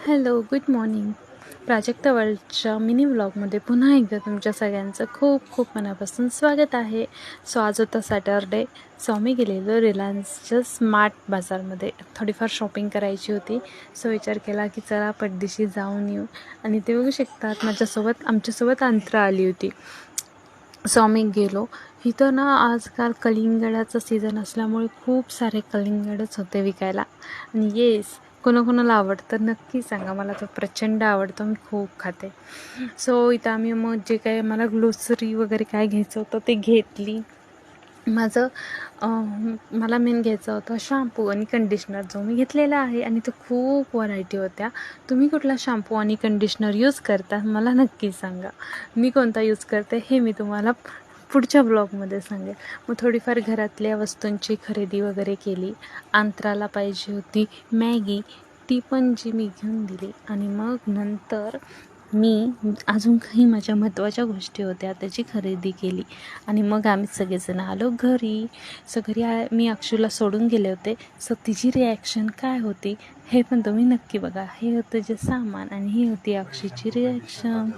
Hello, good morning. Prajakta वर्ल्डच्या mini व्लॉगमध्ये पुन्हा एकदा तुमच्या सगळ्यांचं खूप खूप मनापासून स्वागत आहे. आज होता सॅटरडे. आम्ही गेलेलो रिलायन्सच्या स्मार्ट बाजारमध्ये थोडीफार शॉपिंग करायची होती. विचार केला की चला पटदिशी जाऊन येऊ. आणि ते बघू शकतात आमच्यासोबत अंतरा आली होती. आम्ही गेलो. इथं ना आजकाल कलिंगडाचा सीझन असल्यामुळे खूप सारे कलिंगडच होते विकायला. आणि येस, कोणाकोणाला आवडतं नक्की सांगा. मला तो प्रचंड आवडतो, मी खूप खाते. इथं आम्ही मग जे काही मला ग्लोसरी वगैरे काय घ्यायचं होतं ते घेतली. मला मेन घ्यायचा होता शॅम्पू आणि कंडिशनर, जो मी घेतलेला आहे. आणि तो खूप व्हरायटी होत्या. तुम्ही कुठला शॅम्पू आणि कंडिशनर यूज करता मला नक्की सांगा. मी कोणता यूज करते हे मी तुम्हाला पुढच्या ब्लॉगमध्ये सांगेल. मग थोडीफार घरातल्या वस्तूंची खरेदी वगैरे केली. अंतराला पाहिजे होती मॅगी, ती पण जी मी घेऊन दिली. आणि मग नंतर मी अजून काही माझ्या महत्त्वाच्या गोष्टी होत्या त्याची खरेदी केली. आणि मग आम्ही सगळेजण आलो घरी. मी अक्षूला सोडून गेले होते. तिची रिॲक्शन काय होती हे पण तुम्ही नक्की बघा. हे होतं जे सामान आणि ही होती अक्षूची रिॲक्शन.